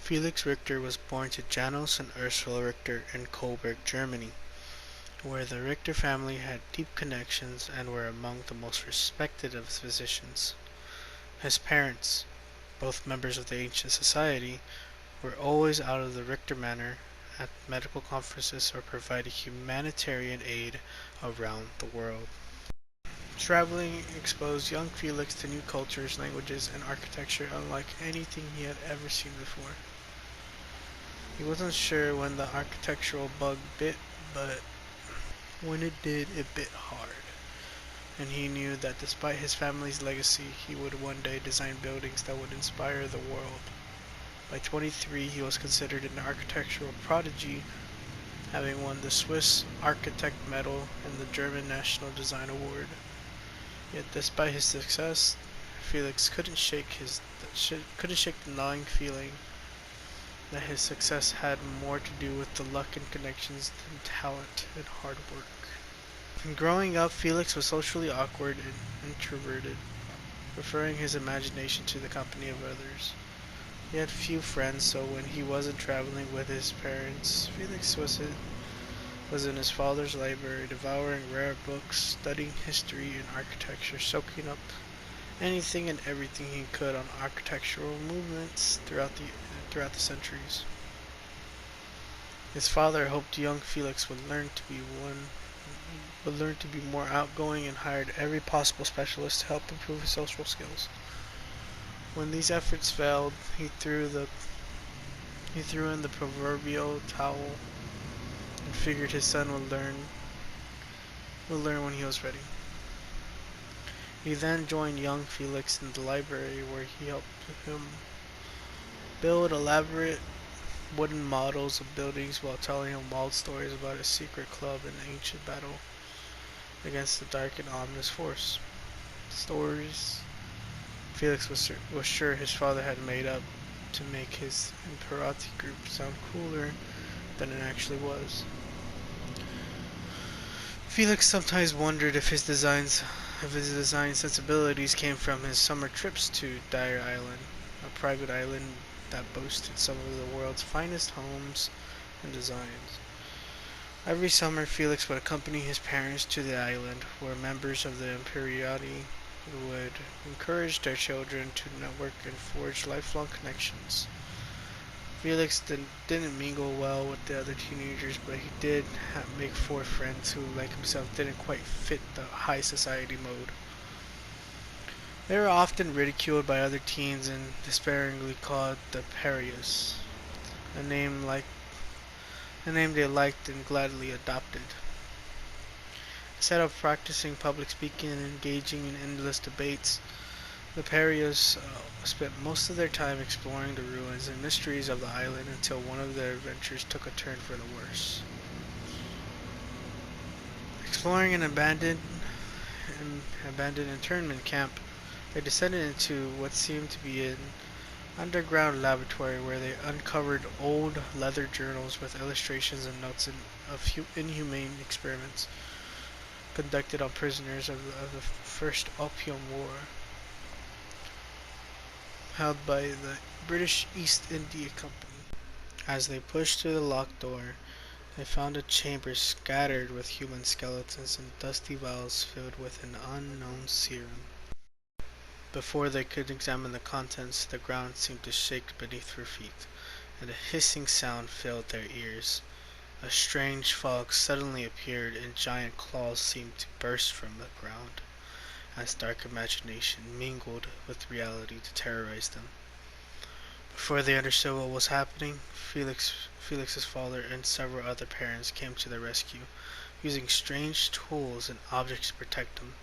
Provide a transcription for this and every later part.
Felix Richter was born to Janos and Ursula Richter in Coburg, Germany, where the Richter family had deep connections and were among the most respected of physicians. His parents, both members of the ancient society, were always out of the Richter manor at medical conferences or provided humanitarian aid around the world. Traveling exposed young Felix to new cultures, languages, and architecture unlike anything he had ever seen before. He wasn't sure when the architectural bug bit, but when it did, it bit hard. And he knew that despite his family's legacy, he would one day design buildings that would inspire the world. By 23, he was considered an architectural prodigy, having won the Swiss Architect Medal and the German National Design Award. Yet despite his success, Felix couldn't shake the gnawing feeling that his success had more to do with the luck and connections than talent and hard work. Growing up, Felix was socially awkward and introverted, preferring his imagination to the company of others. He had few friends, so when he wasn't traveling with his parents, Felix was in his father's library, devouring rare books, studying history and architecture, soaking up anything and everything he could on architectural movements throughout the centuries. His father hoped young Felix would learn to be more outgoing and hired every possible specialist to help improve his social skills. When these efforts failed, he threw in the proverbial towel and figured his son would learn when he was ready. He then joined young Felix in the library where he helped him build elaborate wooden models of buildings while telling him wild stories about a secret club and ancient battle against the dark and ominous force. Stories Felix was sure his father had made up to make his Imperati group sound cooler than it actually was. Felix sometimes wondered if his design sensibilities came from his summer trips to Dyer Island, a private island that boasted some of the world's finest homes and designs. Every summer, Felix would accompany his parents to the island, where members of the Imperati would encourage their children to network and forge lifelong connections. Felix didn't mingle well with the other teenagers, but he did make four friends who, like himself, didn't quite fit the high society mode. They were often ridiculed by other teens and despairingly called the pariahs, a name they liked and gladly adopted. Instead of practicing public speaking and engaging in endless debates, the pariahs spent most of their time exploring the ruins and mysteries of the island until one of their adventures took a turn for the worse. Exploring an abandoned internment camp, they descended into what seemed to be an underground laboratory where they uncovered old leather journals with illustrations and notes of inhumane experiments conducted on prisoners of the First Opium War, held by the British East India Company. As they pushed through the locked door, they found a chamber scattered with human skeletons and dusty vials filled with an unknown serum. Before they could examine the contents, the ground seemed to shake beneath their feet, and a hissing sound filled their ears. A strange fog suddenly appeared, and giant claws seemed to burst from the ground, as dark imagination mingled with reality to terrorize them. Before they understood what was happening, Felix's father and several other parents came to their rescue, using strange tools and objects to protect them.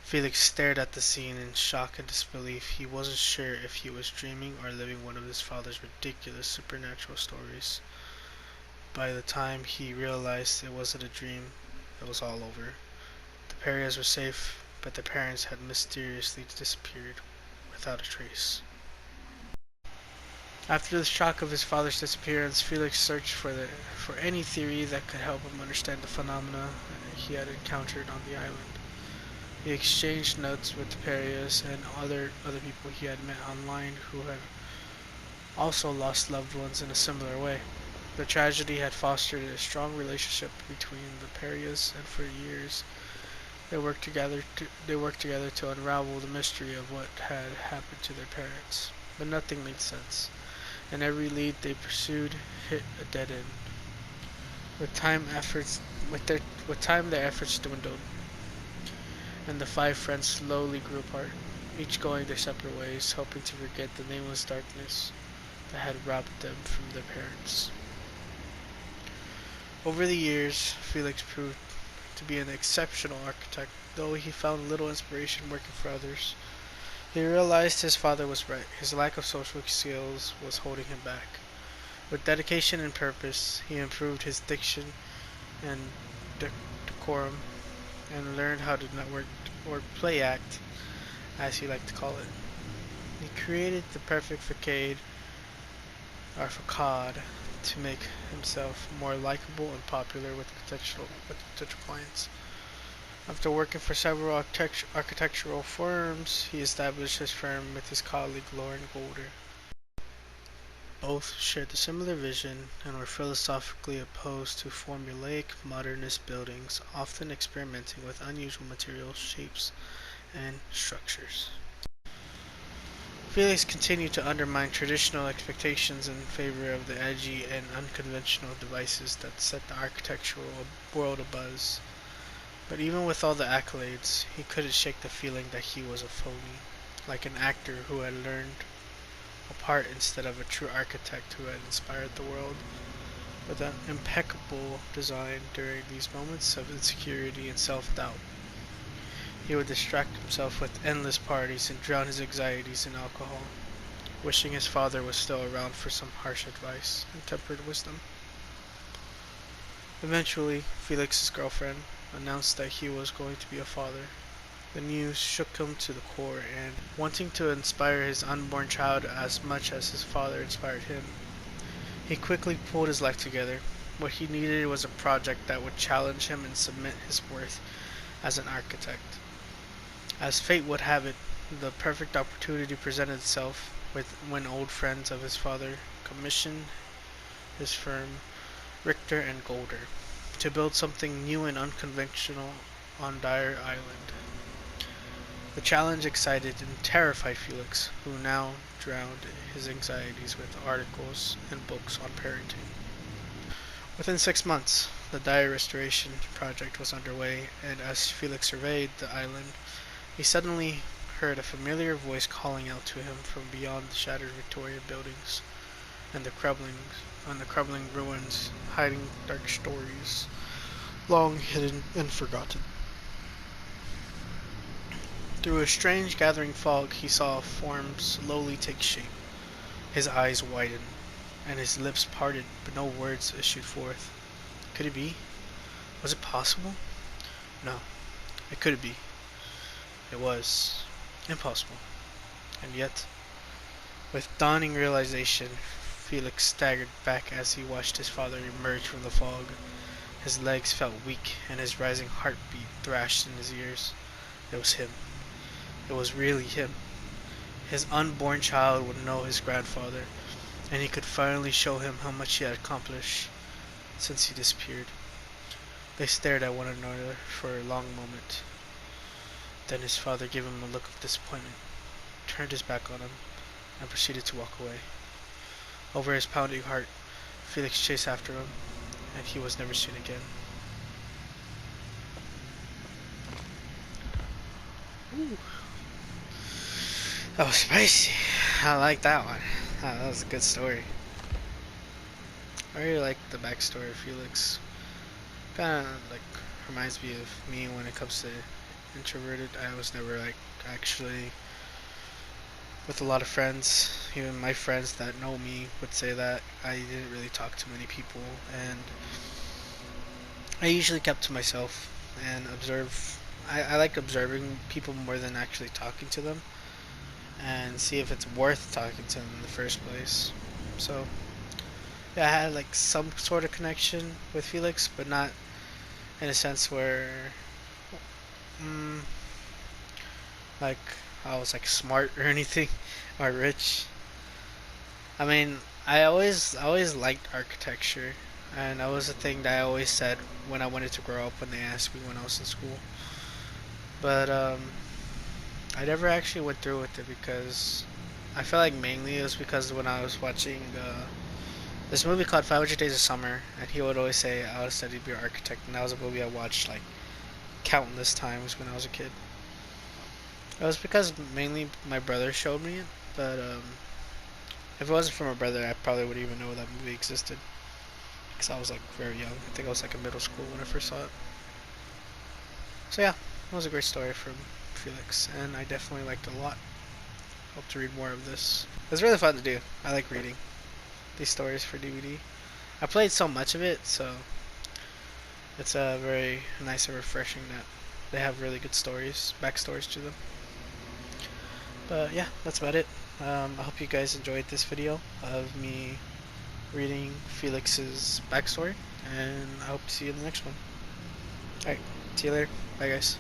Felix stared at the scene in shock and disbelief. He wasn't sure if he was dreaming or living one of his father's ridiculous supernatural stories. By the time he realized it wasn't a dream, it was all over. The pariahs were safe, but their parents had mysteriously disappeared without a trace. After the shock of his father's disappearance, Felix searched for any theory that could help him understand the phenomena he had encountered on the island. He exchanged notes with the pariahs and other people he had met online also lost loved ones in a similar way. The tragedy had fostered a strong relationship between the pariahs, and for years they worked together to unravel the mystery of what had happened to their parents. But nothing made sense, and every lead they pursued hit a dead end. With time efforts with time their efforts dwindled, and the five friends slowly grew apart, each going their separate ways, hoping to forget the nameless darkness that had robbed them from their parents. Over the years, Felix proved to be an exceptional architect, though he found little inspiration working for others. He realized his father was right. His lack of social skills was holding him back. With dedication and purpose, he improved his diction and decorum and learned how to network or play act, as he liked to call it. He created the perfect facade to make himself more likable and popular with potential clients. After working for several architectural firms, he established his firm with his colleague Lauren Golder. Both shared a similar vision and were philosophically opposed to formulaic modernist buildings, often experimenting with unusual materials, shapes, and structures. Felix continued to undermine traditional expectations in favor of the edgy and unconventional devices that set the architectural world abuzz. But even with all the accolades, he couldn't shake the feeling that he was a phony, like an actor who had learned a part instead of a true architect who had inspired the world. With an impeccable design during these moments of insecurity and self-doubt, he would distract himself with endless parties and drown his anxieties in alcohol, wishing his father was still around for some harsh advice and tempered wisdom. Eventually, Felix's girlfriend announced that he was going to be a father. The news shook him to the core, and wanting to inspire his unborn child as much as his father inspired him, he quickly pulled his life together. What he needed was a project that would challenge him and cement his worth as an architect. As fate would have it, the perfect opportunity presented itself when old friends of his father commissioned his firm, Richter and Golder, to build something new and unconventional on Dyer Island. The challenge excited and terrified Felix, who now drowned his anxieties with articles and books on parenting. Within 6 months, the Dyer restoration project was underway, and as Felix surveyed the island, he suddenly heard a familiar voice calling out to him from beyond the shattered Victorian buildings and the crumbling ruins, hiding dark stories, long hidden and forgotten. Through a strange gathering fog, he saw a form slowly take shape. His eyes widened, and his lips parted, but no words issued forth. Could it be? Was it possible? No, it couldn't be. It was impossible. And yet, with dawning realization, Felix staggered back as he watched his father emerge from the fog. His legs felt weak, and his rising heartbeat thrashed in his ears. It was him. It was really him. His unborn child would know his grandfather, and he could finally show him how much he had accomplished since he disappeared. They stared at one another for a long moment. Then his father gave him a look of disappointment, turned his back on him, and proceeded to walk away. Over his pounding heart, Felix chased after him, and he was never seen again. Ooh. That was spicy. I like that one. That was a good story. I really like the backstory of Felix. Kind of like reminds me of me when it comes to introverted. I was never like actually with a lot of friends. Even my friends that know me would say that I didn't really talk to many people, and I usually kept to myself and observe. I like observing people more than actually talking to them, and see if it's worth talking to them in the first place. So yeah, I had like some sort of connection with Felix, but not in a sense where mm, like I was like smart or anything or rich. I mean, I always liked architecture, and that was the thing that I always said when I wanted to grow up when they asked me when I was in school. But I never actually went through with it because I feel like mainly it was because when I was watching this movie called 500 Days of Summer, and he would always say I would study to be an architect, and that was a movie I watched like countless times when I was a kid. It was because mainly my brother showed me it, but if it wasn't for my brother, I probably wouldn't even know that movie existed because I was like very young. I think I was like in middle school when I first saw it. So yeah, it was a great story from Felix, and I definitely liked it a lot. Hope to read more of this. It's really fun to do. I like reading these stories for DVD. I played so much of it, so it's very nice and refreshing that they have really good stories, backstories to them. But yeah, that's about it. I hope you guys enjoyed this video of me reading Felix's backstory, and I hope to see you in the next one. Alright, see you later. Bye, guys.